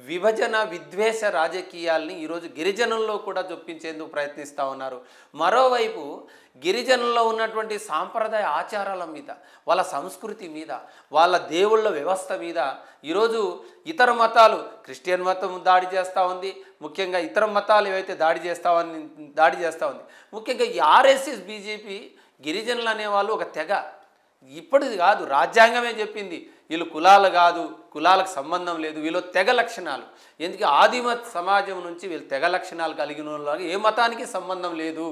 విభజన విద్వేష రాజకీయాల్ని ఈరోజు గిరిజనుల్లో కూడా చొప్పించేందుకు ప్రయత్నిస్తూ ఉన్నారు. మరోవైపు గిరిజనుల్లో ఉన్నటువంటి సాంప్రదాయ ఆచారాల మీద, వాళ్ళ సంస్కృతి మీద, వాళ్ళ దేవుళ్ళ వ్యవస్థ మీద ఈరోజు ఇతర మతాలు, క్రిస్టియన్ మతం దాడి చేస్తూ ఉంది, ముఖ్యంగా ఇతర మతాలు ఏవైతే దాడి చేస్తూ ఉంది. ముఖ్యంగా ఈ ఆర్ఎస్ఎస్ బీజేపీ గిరిజనులు అనేవాళ్ళు ఒక తెగ, ఇప్పటిది కాదు రాజ్యాంగమే చెప్పింది వీళ్ళు కులాలు కాదు, కులాలకు సంబంధం లేదు, వీళ్ళు తెగ లక్షణాలు. ఎందుకు ఆదిమ సమాజం నుంచి వీళ్ళు తెగ లక్షణాలు కలిగిన వాళ్ళు, ఏ మతానికి సంబంధం లేదు.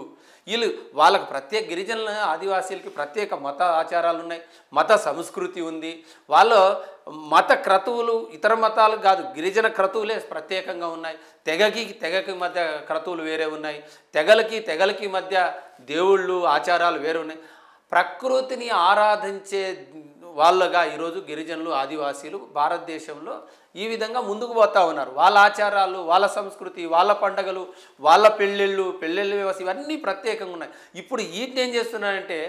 వాళ్ళకు ప్రత్యేక గిరిజనుల ఆదివాసీలకి ప్రత్యేక మత ఆచారాలు ఉన్నాయి, మత సంస్కృతి ఉంది. వాళ్ళ మత క్రతువులు ఇతర మతాలు కాదు, గిరిజన క్రతువులే ప్రత్యేకంగా ఉన్నాయి. తెగకి మధ్య క్రతువులు వేరే ఉన్నాయి, తెగలకి మధ్య దేవుళ్ళు ఆచారాలు వేరే ఉన్నాయి. ప్రకృతిని ఆరాధించే వాళ్ళగా ఈరోజు గిరిజనులు ఆదివాసీలు భారతదేశంలో ఈ విధంగా ముందుకు పోతూ ఉన్నారు. వాళ్ళ ఆచారాలు, వాళ్ళ సంస్కృతి, వాళ్ళ పండగలు, వాళ్ళ పెళ్ళిళ్ళు వ్యవస్థ ఇవన్నీ ప్రత్యేకంగా ఉన్నాయి. ఇప్పుడు వీటిని ఏం చేస్తున్నారంటే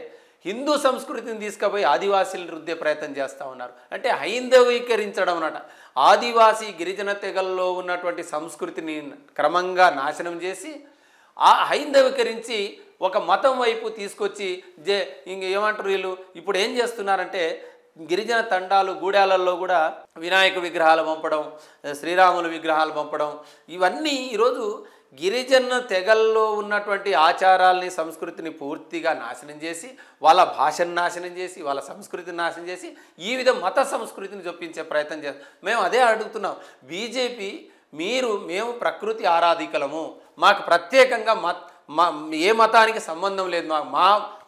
హిందూ సంస్కృతిని తీసుకుపోయి ఆదివాసీలను రుద్దే ప్రయత్నం చేస్తూ ఉన్నారు. అంటే హైందవీకరించడం అన్నమాట. ఆదివాసీ గిరిజన తెగల్లో ఉన్నటువంటి సంస్కృతిని క్రమంగా నాశనం చేసి ఆ హైందవీకరించి ఒక మతం వైపు తీసుకొచ్చి ఏమంటారు వీళ్ళు ఇప్పుడు ఏం చేస్తున్నారంటే గిరిజన తండాలు గూడాలలో కూడా వినాయక విగ్రహాలు పంపడం, శ్రీరాముల విగ్రహాలు పంపడం, ఇవన్నీ ఈరోజు గిరిజన తెగల్లో ఉన్నటువంటి ఆచారాల్ని సంస్కృతిని పూర్తిగా నాశనం చేసి, వాళ్ళ భాషను నాశనం చేసి, వాళ్ళ సంస్కృతిని నాశనం చేసి ఈ విధంగా మత సంస్కృతిని చొప్పించే ప్రయత్నం చేస్తాం. మేము అదే అడుగుతున్నాం, బీజేపీ మేము ప్రకృతి ఆరాధికులము, మాకు ప్రత్యేకంగా ఏ మతానికి సంబంధం లేదు,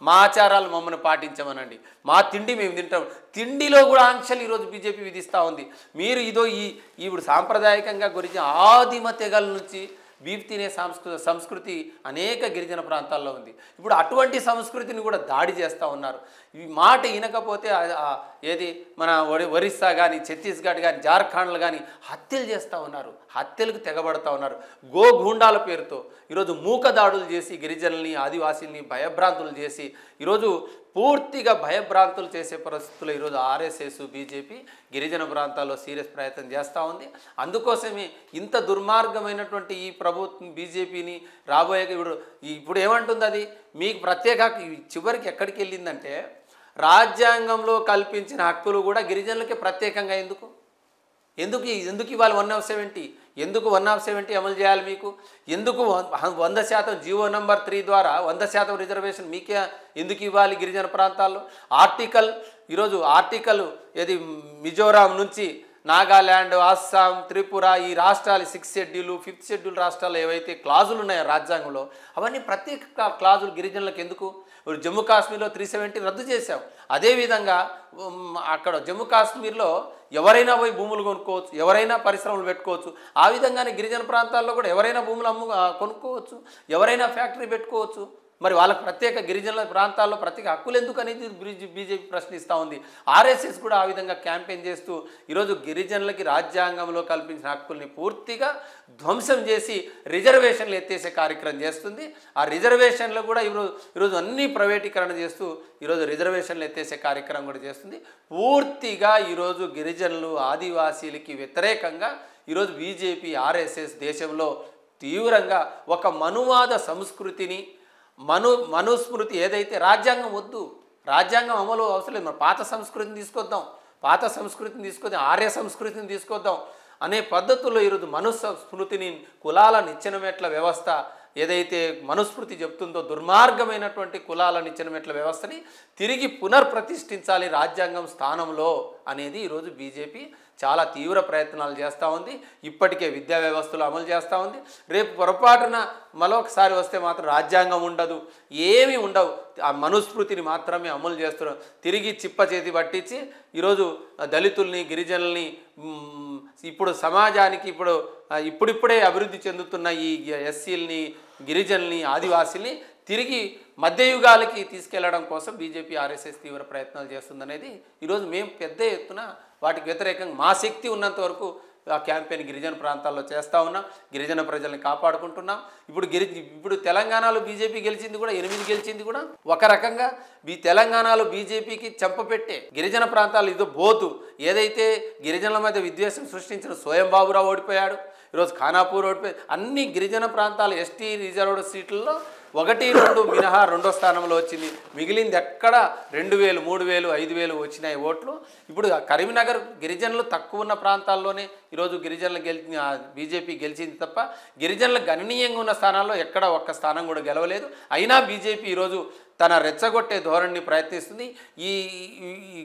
మా ఆచారాలు మమ్మల్ని పాటించమనండి, మా తిండి మేము తింటాం. తిండిలో కూడా ఆంక్షలు ఈరోజు బీజేపీ విధిస్తూ ఉంది. మీరు ఇప్పుడు సాంప్రదాయకంగా గురించి ఆదిమ తెగల నుంచి బీఫ్ తినే సంస్కృతి అనేక గిరిజన ప్రాంతాల్లో ఉంది. ఇప్పుడు అటువంటి సంస్కృతిని కూడా దాడి చేస్తూ ఉన్నారు. ఈ మాట వినకపోతే ఏది మన ఒరిస్సా కానీ, ఛత్తీస్గఢ్ కానీ, జార్ఖండ్లు కానీ హత్యలు చేస్తూ ఉన్నారు, హత్యలకు తెగబడతా ఉన్నారు. గోగూండాల పేరుతో ఈరోజు మూకదాడులు చేసి గిరిజనుల్ని ఆదివాసీల్ని భయభ్రాంతులు చేసి ఈరోజు పూర్తిగా భయభ్రాంతులు చేసే పరిస్థితుల్లో ఈరోజు ఆర్ఎస్ఎస్ బీజేపీ గిరిజన ప్రాంతాల్లో సీరియస్ ప్రయత్నం చేస్తూ ఉంది. అందుకోసమే ఇంత దుర్మార్గమైనటువంటి ఈ ప్రభుత్వం బీజేపీని రాబోయే ఇప్పుడు ఏమంటుంది, అది మీకు ప్రత్యేక చివరికి ఎక్కడికి వెళ్ళిందంటే రాజ్యాంగంలో కల్పించిన హక్కులు కూడా గిరిజనులకి ప్రత్యేకంగా ఎందుకు ఇవాళ 1/70 ఎందుకు 1/70 అమలు చేయాలి మీకు? ఎందుకు 100% జీవో నంబర్ 3 ద్వారా 100% రిజర్వేషన్ మీకే ఎందుకు ఇవ్వాలి గిరిజన ప్రాంతాల్లో? ఈరోజు ఆర్టికల్ ఏది మిజోరాం నుంచి నాగాల్యాండ్, అస్సాం, త్రిపుర ఈ రాష్ట్రాలు 6th షెడ్యూల్ 5th షెడ్యూల్ రాష్ట్రాలు ఏవైతే క్లాజులు ఉన్నాయో రాజ్యాంగంలో అవన్నీ ప్రత్యేక క్లాజులు గిరిజనులకు ఎందుకు? ఇప్పుడు జమ్మూ కాశ్మీర్లో 370 రద్దు చేశాం. అదేవిధంగా అక్కడ జమ్మూ కాశ్మీర్లో ఎవరైనా పోయి భూములు కొనుక్కోవచ్చు, ఎవరైనా పరిశ్రమలు పెట్టుకోవచ్చు. ఆ విధంగానే గిరిజన ప్రాంతాల్లో కూడా ఎవరైనా భూములు కొనుక్కోవచ్చు, ఎవరైనా ఫ్యాక్టరీ పెట్టుకోవచ్చు. మరి వాళ్ళకి ప్రత్యేక గిరిజనుల ప్రాంతాల్లో ప్రత్యేక హక్కులు ఎందుకు అనేది బీజేపీ ప్రశ్నిస్తూ ఉంది. ఆర్ఎస్ఎస్ కూడా ఆ విధంగా క్యాంపెయిన్ చేస్తూ ఈరోజు గిరిజనులకి రాజ్యాంగంలో కల్పించిన హక్కుల్ని పూర్తిగా ధ్వంసం చేసి రిజర్వేషన్లు ఎత్తేసే కార్యక్రమం చేస్తుంది. ఆ రిజర్వేషన్లు కూడా ఈరోజు అన్ని ప్రైవేటీకరణ చేస్తూ ఈరోజు రిజర్వేషన్లు ఎత్తేసే కార్యక్రమం కూడా చేస్తుంది. పూర్తిగా ఈరోజు గిరిజనులు ఆదివాసీలకి వ్యతిరేకంగా ఈరోజు బీజేపీ ఆర్ఎస్ఎస్ దేశంలో తీవ్రంగా ఒక మనువాద సంస్కృతిని మనుస్మృతి ఏదైతే రాజ్యాంగం వద్దు, రాజ్యాంగం అమలు అవసరం లేదు, మరి పాత సంస్కృతిని తీసుకొద్దాం, ఆర్య సంస్కృతిని తీసుకొద్దాం అనే పద్ధతుల్లో ఈరోజు మనుస్మృతిని కులాల నిచ్చెనమెట్ల వ్యవస్థ ఏదైతే మనుస్మృతి చెప్తుందో దుర్మార్గమైనటువంటి కులాల నిచ్చెనమెట్ల వ్యవస్థని తిరిగి పునర్ప్రతిష్ఠించాలి రాజ్యాంగం స్థానంలో అనేది ఈరోజు బీజేపీ చాలా తీవ్ర ప్రయత్నాలు చేస్తూ ఉంది. ఇప్పటికే విద్యా వ్యవస్థలు అమలు చేస్తూ ఉంది. రేపు పొరపాటున మరొకసారి వస్తే మాత్రం రాజ్యాంగం ఉండదు, ఏమీ ఉండవు, ఆ మనుస్మృతిని మాత్రమే అమలు చేస్తున్నారు. తిరిగి చిప్ప చేతి పట్టించి ఈరోజు దళితుల్ని గిరిజనుల్ని ఇప్పుడు సమాజానికి ఇప్పుడిప్పుడే అభివృద్ధి చెందుతున్న ఈ ఎస్సీలని గిరిజనుల్ని ఆదివాసీల్ని తిరిగి మధ్యయుగాలకి తీసుకెళ్లడం కోసం బీజేపీ ఆర్ఎస్ఎస్ తీవ్ర ప్రయత్నాలు చేస్తుందనేది ఈరోజు మేము పెద్ద ఎత్తున వాటికి వ్యతిరేకంగా మా శక్తి ఉన్నంత వరకు ఆ క్యాంపెయిన్ గిరిజన ప్రాంతాల్లో చేస్తూ ఉన్నాం. గిరిజన ప్రజల్ని కాపాడుకుంటున్నాం. ఇప్పుడు తెలంగాణలో బీజేపీ గెలిచింది కూడా 8 గెలిచింది కూడా ఒక రకంగా తెలంగాణలో బీజేపీకి చెంపపెట్టే గిరిజన ప్రాంతాలు ఇదో బోతు ఏదైతే గిరిజనుల మధ్య విద్వేషం సృష్టించిన స్వయంబాబురావు ఓడిపోయాడు, ఈరోజు ఖానాపూర్ ఓడిపోయాడు. అన్ని గిరిజన ప్రాంతాలు ఎస్టీ రిజర్వ్డ్ సీట్లలో 1-2 మినహా 2వ స్థానంలో వచ్చింది. మిగిలింది ఎక్కడ 2000, 3000, 5000 వచ్చినాయి ఓట్లు. ఇప్పుడు కరీంనగర్ గిరిజనులు తక్కువ ఉన్న ప్రాంతాల్లోనే ఈరోజు గిరిజనులు బీజేపీ గెలిచింది తప్ప గిరిజనులు గణనీయంగా ఉన్న స్థానాల్లో ఎక్కడ ఒక్క స్థానం కూడా గెలవలేదు. అయినా బీజేపీ ఈరోజు తన రెచ్చగొట్టే ధోరణిని ప్రయత్నిస్తుంది. ఈ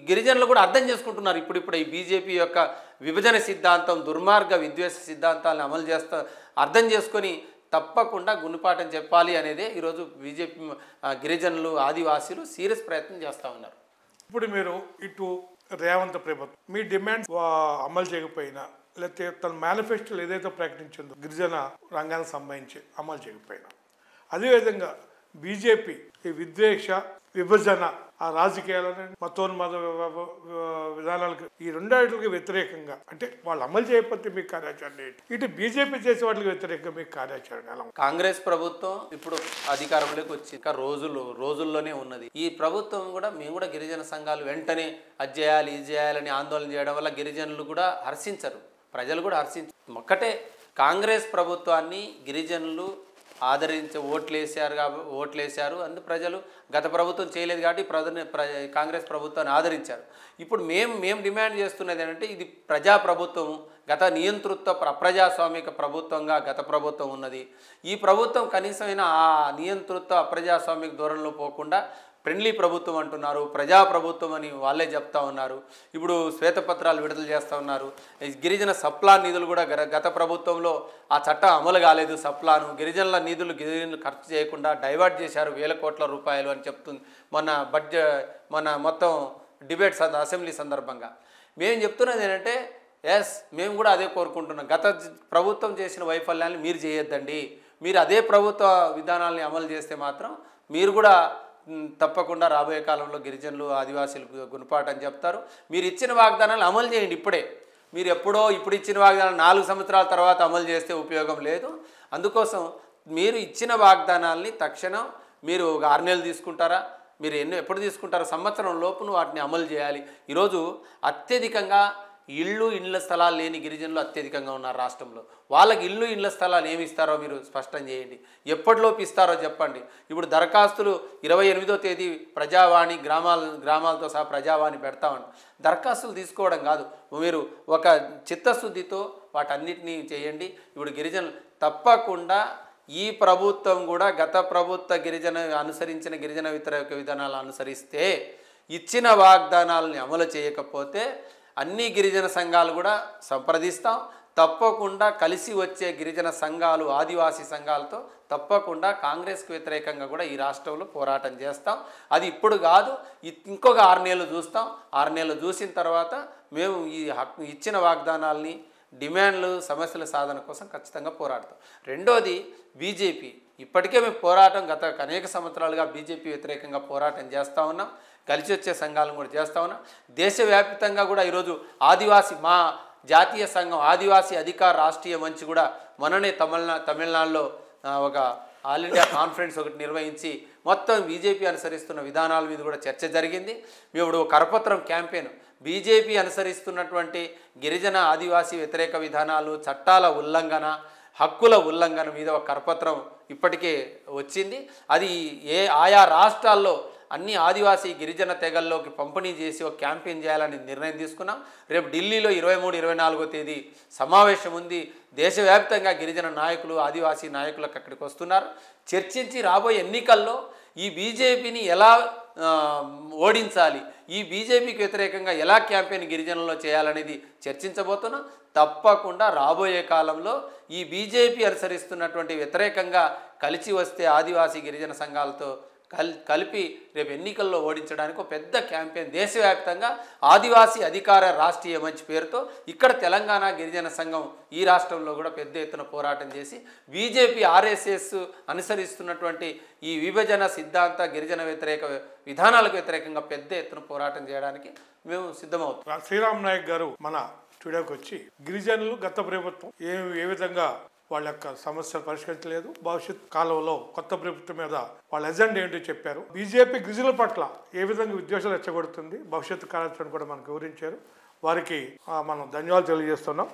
గిరిజనులు కూడా అర్థం చేసుకుంటున్నారు. ఇప్పుడు ఈ బీజేపీ యొక్క విభజన సిద్ధాంతం, దుర్మార్గ విద్వేష సిద్ధాంతాలను అర్థం చేసుకొని తప్పకుండా గుణపాఠం చెప్పాలి అనేదే ఈరోజు బీజేపీ గిరిజనులు ఆదివాసీలు సీరియస్ ప్రయత్నం చేస్తూ ఉన్నారు. ఇప్పుడు మీరు ఇటు రేవంత్ ప్రభుత్వం మీ డిమాండ్స్ అమలు చేయకపోయినా లేకపోతే తన మేనిఫెస్టోలో ఏదైతే ప్రకటించిందో గిరిజన రంగానికి సంబంధించి అమలు చేయకపోయినా, అదేవిధంగా బీజేపీ ఈ విద్వేష విభజన ఆ రాజకీయాలను మతోన్మాద విధానాలకు ఈ రెండాటికి వ్యతిరేకంగా అంటే వాళ్ళు అమలు చేయకపోతే మీ కార్యాచరణ ఏంటి? ఇటు బీజేపీ చేసే వాటికి వ్యతిరేకంగా మీ కార్యాచరణ ఎలా? కాంగ్రెస్ ప్రభుత్వం ఇప్పుడు అధికారంలోకి వచ్చి ఇంకా రోజుల్లోనే ఉన్నది. ఈ ప్రభుత్వం కూడా మేము కూడా గిరిజన సంఘాలు వెంటనే అది చేయాలి ఇది చేయాలని ఆందోళన చేయడం వల్ల గిరిజనులు కూడా హర్షించరు, ప్రజలు కూడా హర్షించరు. ఒక్కటే కాంగ్రెస్ ప్రభుత్వాన్ని గిరిజనులు ఆదరించి ఓట్లేశారు అందుకు ప్రజలు గత ప్రభుత్వం చేయలేదు కాబట్టి కాంగ్రెస్ ప్రభుత్వాన్ని ఆదరించారు. ఇప్పుడు మేము డిమాండ్ చేస్తున్నది ఏంటంటే ఇది ప్రజాప్రభుత్వం, గత నియంతృత్వ అప్రజాస్వామిక ప్రభుత్వంగా గత ప్రభుత్వం ఉన్నది. ఈ ప్రభుత్వం కనీసమైన ఆ నియంతృత్వ అప్రజాస్వామిక ధోరణిలో పోకుండా ఫ్రెండ్లీ ప్రభుత్వం అంటున్నారు, ప్రజాప్రభుత్వం అని వాళ్ళే చెప్తా ఉన్నారు. ఇప్పుడు శ్వేతపత్రాలు విడుదల చేస్తూ ఉన్నారు. గిరిజన సప్లాన్ నిధులు కూడా గత ప్రభుత్వంలో ఆ చట్టం అమలు కాలేదు. సప్లాను గిరిజనుల గిరిజనులు ఖర్చు చేయకుండా డైవర్ట్ చేశారు 1000 కోట్ల రూపాయలు అని చెప్తుంది మొన్న మొత్తం డిబేట్స్ అసెంబ్లీ సందర్భంగా. మేము చెప్తున్నది ఏంటంటే మేము కూడా అదే కోరుకుంటున్నాం. గత ప్రభుత్వం చేసిన వైఫల్యాన్ని మీరు చేయొద్దండి, మీరు అదే ప్రభుత్వ విధానాలని అమలు చేస్తే మాత్రం మీరు కూడా తప్పకుండా రాబోయే కాలంలో గిరిజనులు ఆదివాసీలకు గుణపాఠం చెప్తారు. మీరు ఇచ్చిన వాగ్దానాలు అమలు చేయండి. మీరు ఇప్పుడు ఇచ్చిన వాగ్దానాలు 4 సంవత్సరాల తర్వాత అమలు చేస్తే ఉపయోగం లేదు. అందుకోసం మీరు ఇచ్చిన వాగ్దానాల్ని తక్షణం మీరు 6 నెలలు తీసుకుంటారా, మీరు ఎప్పుడు తీసుకుంటారో సంవత్సరం లోపును వాటిని అమలు చేయాలి. ఈరోజు అత్యధికంగా ఇళ్ల స్థలాలు లేని గిరిజనులు అత్యధికంగా ఉన్నారు రాష్ట్రంలో. వాళ్ళకి ఇళ్ల స్థలాలు ఏమి ఇస్తారో మీరు స్పష్టం చేయండి, ఎప్పటిలోపు ఇస్తారో చెప్పండి. ఇప్పుడు దరఖాస్తులు 28వ తేదీ ప్రజావాణి గ్రామాలతో సహా ప్రజావాణి పెడతామని దరఖాస్తులు తీసుకోవడం కాదు, మీరు ఒక చిత్తశుద్ధితో వాటన్నిటినీ చేయండి. ఇప్పుడు గిరిజనులు తప్పకుండా ఈ ప్రభుత్వం కూడా గత ప్రభుత్వ అనుసరించిన గిరిజన వ్యతిరేక విధానాలు అనుసరిస్తే ఇచ్చిన వాగ్దానాలని అమలు చేయకపోతే అన్ని గిరిజన సంఘాలు కూడా సంప్రదిస్తాం. తప్పకుండా కలిసి వచ్చే గిరిజన సంఘాలు, ఆదివాసీ సంఘాలతో తప్పకుండా కాంగ్రెస్కు వ్యతిరేకంగా కూడా ఈ రాష్ట్రంలో పోరాటం చేస్తాం. అది ఇప్పుడు కాదు, ఇంకొక 6 నెలలు చూస్తాం. 6 నెలలు చూసిన తర్వాత మేము ఈ హక్కు ఇచ్చిన వాగ్దానాల్ని, డిమాండ్లు, సమస్యల సాధన కోసం ఖచ్చితంగా పోరాడతాం. రెండోది బీజేపీ. ఇప్పటికే మేము పోరాటం గత అనేక సంవత్సరాలుగా బీజేపీ వ్యతిరేకంగా పోరాటం చేస్తూ ఉన్నాం. కలిసి వచ్చే సంఘాలను కూడా చేస్తూ ఉన్నాం. దేశవ్యాప్తంగా కూడా ఈరోజు ఆదివాసీ, మా జాతీయ సంఘం ఆదివాసీ అధికార రాష్ట్రీయ మంచి కూడా మొన్ననే తమిళనాడులో ఒక ఆల్ ఇండియా కాన్ఫరెన్స్ ఒకటి నిర్వహించి మొత్తం బీజేపీ అనుసరిస్తున్న విధానాల మీద కూడా చర్చ జరిగింది. మేము ఇప్పుడు కరపత్రం క్యాంపెయిన్, బీజేపీ అనుసరిస్తున్నటువంటి గిరిజన ఆదివాసీ వ్యతిరేక విధానాలు, చట్టాల ఉల్లంఘన, హక్కుల ఉల్లంఘన మీద ఒక కరపత్రం ఇప్పటికే వచ్చింది. అది ఆయా రాష్ట్రాల్లో అన్ని ఆదివాసీ గిరిజన తెగల్లోకి పంపిణీ చేసి ఒక క్యాంపెయిన్ చేయాలని నిర్ణయం తీసుకున్నాం. రేపు ఢిల్లీలో 23-24 తేదీ సమావేశం ఉంది. దేశవ్యాప్తంగా గిరిజన నాయకులు, ఆదివాసీ నాయకులకు అక్కడికి వస్తున్నారు. చర్చించి రాబోయే ఎన్నికల్లో ఈ బీజేపీని ఎలా ఓడించాలి, ఈ బీజేపీకి వ్యతిరేకంగా ఎలా క్యాంపెయిన్ గిరిజనుల్లో చేయాలనేది చర్చించబోతున్నాం. తప్పకుండా రాబోయే కాలంలో ఈ బీజేపీ అనుసరిస్తున్నటువంటి వ్యతిరేకంగా కలిసి వస్తే ఆదివాసీ గిరిజన సంఘాలతో కలిపి రేపు ఎన్నికల్లో ఓడించడానికి ఒక పెద్ద క్యాంపెయిన్ దేశవ్యాప్తంగా ఆదివాసీ అధికార రాష్ట్రీయ మంచి పేరుతో ఇక్కడ తెలంగాణ గిరిజన సంఘం ఈ రాష్ట్రంలో కూడా పెద్ద ఎత్తున పోరాటం చేసి బీజేపీ, ఆర్ఎస్ఎస్ అనుసరిస్తున్నటువంటి ఈ విభజన సిద్ధాంత గిరిజన వ్యతిరేక విధానాలకు వ్యతిరేకంగా పెద్ద ఎత్తున పోరాటం చేయడానికి మేము సిద్ధమవుతాం. శ్రీరామ్ నాయక్ గారు మన స్టూడియోకి వచ్చి గిరిజనులు గత ప్రభుత్వం ఏ విధంగా వాళ్ళ యొక్క సమస్యలు పరిష్కరించలేదు, భవిష్యత్ కాలంలో కొత్త ప్రభుత్వం మీద వాళ్ళ ఎజెండా ఏంటో చెప్పారు. బీజేపీ గిరిజనుల పట్ల ఏ విధంగా విద్వేషాలు రెచ్చగొడుతుంది, భవిష్యత్తు కార్యాచరణ కూడా మనకు వివరించారు. వారికి మనం ధన్యవాదాలు తెలియజేస్తున్నాం.